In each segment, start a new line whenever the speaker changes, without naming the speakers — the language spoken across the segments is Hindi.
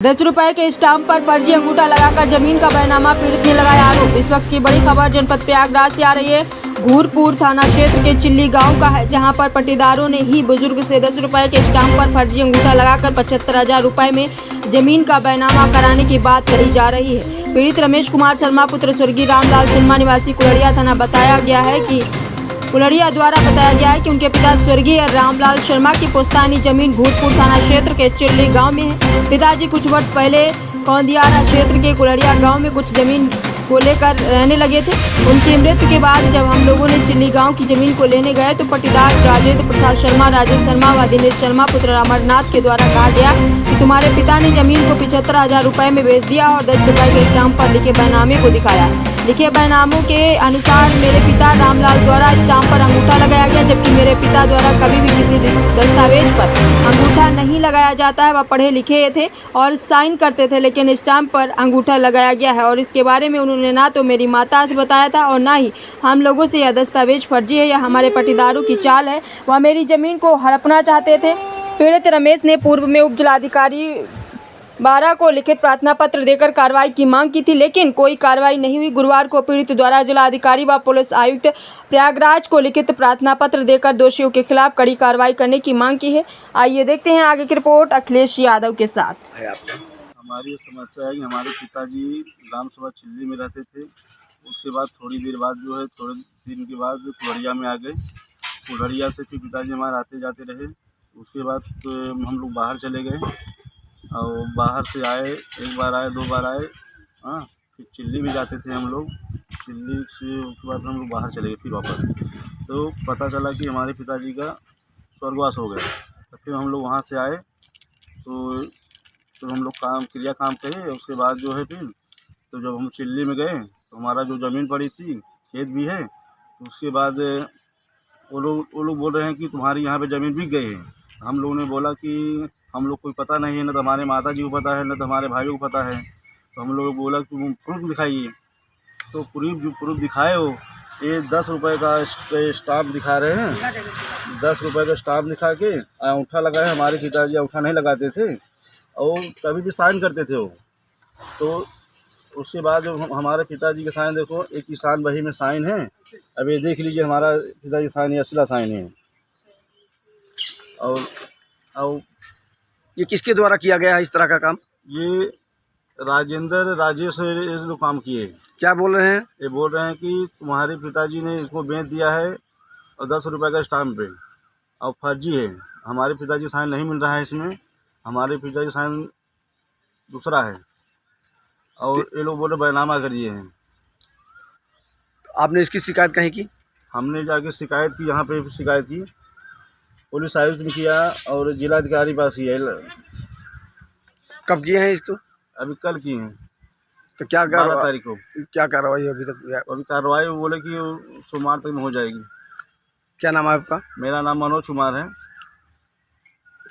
₹10 के स्टाम्प पर फर्जी अंगूठा लगाकर जमीन का बैनामा पीड़ित ने लगाया आरोप। इस वक्त की बड़ी खबर जनपद प्रयागराज से आ रही है। घूरपुर थाना क्षेत्र के चिल्ली गांव का है, जहां पर पट्टीदारों ने ही बुजुर्ग से ₹10 के स्टाम्प पर फर्जी अंगूठा लगाकर 75,000 रुपए में जमीन का बैनामा कराने की बात कही जा रही है। पीड़ित रमेश कुमार शर्मा पुत्र स्वर्गीय रामलाल शर्मा निवासी कुलड़िया थाना बताया गया है कि कुलड़िया द्वारा बताया गया है कि उनके पिता स्वर्गीय रामलाल शर्मा की पुश्तैनी जमीन घूरपुर थाना क्षेत्र के चिल्ली गांव में है। पिताजी कुछ वर्ष पहले कौंदियारा क्षेत्र के कुलड़िया गांव में कुछ जमीन को लेकर रहने लगे थे। उनकी मृत्यु के बाद जब हम लोगों ने चिल्ली गांव की जमीन को लेने गए तो पट्टीदार राजेंद्र प्रसाद शर्मा, राजेश शर्मा व दिनेश शर्मा पुत्र अमरनाथ के द्वारा कहा गया कि तुम्हारे पिता ने जमीन को 75,000 रुपए में बेच दिया और ₹10 के स्टाम्प पर लिखे बैनामे को दिखाया। लिखे बैनामों के अनुसार मेरे पिता रामलाल द्वारा स्टाम्प पर अंगूठा लगाया गया, जबकि मेरे पिता द्वारा कभी भी किसी दस्तावेज पर अंगूठा नहीं लगाया जाता है। वह पढ़े लिखे थे और साइन करते थे, लेकिन स्टाम्प पर अंगूठा लगाया गया है और इसके बारे में उन्होंने ना तो मेरी माता से बताया था और ना ही हम लोगों से। यह दस्तावेज फर्जी है, यह हमारे पट्टीदारों की चाल है। वह मेरी ज़मीन को हड़पना चाहते थे। पीड़ित रमेश ने पूर्व में उप जिलाधिकारी 12 को लिखित प्रार्थना पत्र देकर कार्रवाई की मांग की थी, लेकिन कोई कार्रवाई नहीं हुई। गुरुवार को पीड़ित द्वारा जिलाधिकारी व पुलिस आयुक्त प्रयागराज को लिखित प्रार्थना पत्र देकर दोषियों के खिलाफ कड़ी कार्रवाई करने की मांग की है। आइए देखते हैं आगे की रिपोर्ट अखिलेश यादव के साथ।
हमारी ये समस्या है कि हमारे पिताजी रामसभा चिल्ली में रहते थे। उसके बाद थोड़ी देर बाद थोड़े दिन के बाद कुलड़िया में आ गए। कुलड़िया से फिर पिताजी हमारे आते जाते रहे। उसके बाद हम लोग बाहर चले गए और बाहर से आए, एक बार आए, 2 बार आए। हाँ, फिर चिल्ली भी जाते थे हम लोग। चिल्ली से उसके बाद हम लोग बाहर चले गए फिर वापस। तो पता चला कि हमारे पिताजी का स्वर्गवास हो गया। तो फिर हम लोग वहाँ से आए तो हम लोग काम करे। उसके बाद फिर तो जब हम चिल्ली में गए तो हमारा जो ज़मीन पड़ी थी, खेत भी है, तो उसके बाद वो लोग बोल रहे हैं कि तुम्हारी यहाँ पे ज़मीन बिक गई है। हम लोगों ने बोला कि हम लोग कोई पता नहीं है, न तो हमारे माता जी को पता है, न तो हमारे भाइयों को पता है। तो हम लोग बोला कि तुम प्रूफ दिखाइए। तो प्रूफ दिखाए हो, ये ₹10 का स्टाम्प दिखा रहे हैं। ₹10 का स्टाम्प दिखा के अंगूठा लगाए। हमारे पिताजी अंगूठा नहीं लगाते थे और कभी भी साइन करते थे वो। तो उसके बाद जो हमारे पिताजी के साइन देखो, एक किसान बही में साइन है। अब ये देख लीजिए, हमारा पिताजी साइन है, असला साइन है। और
ये किसके द्वारा किया गया है इस तरह का काम?
ये राजेश ये जो काम किए।
क्या बोल रहे हैं?
ये बोल रहे हैं कि तुम्हारे पिताजी ने इसको बेच दिया है और ₹10 का स्टाम्प पे और फर्जी है। हमारे पिताजी साइन नहीं मिल रहा है इसमें। हमारे पिताजी साइन दूसरा है और ये लोग बोले बैनामा कर दिए हैं।
आपने इसकी शिकायत कहीं की?
हमने जाके शिकायत की, यहाँ पे शिकायत की, पुलिस आयुक्त ने किया और जिलाधिकारी पास किया।
कब किए हैं इसको?
अभी कल किए हैं,
तो क्या
12 तारीख को।
क्या कार्रवाई अभी तक?
अभी कार्रवाई बोले कि सोमवार तक में हो जाएगी।
क्या नाम है आपका?
मेरा नाम मनोज कुमार है।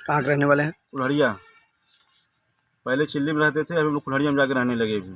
कहाँ के रहने वाले हैं?
कुल्हड़िया। पहले चिल्ली में रहते थे, अभी हम लोग कुल्हड़िया में जाकर रहने लगे भी।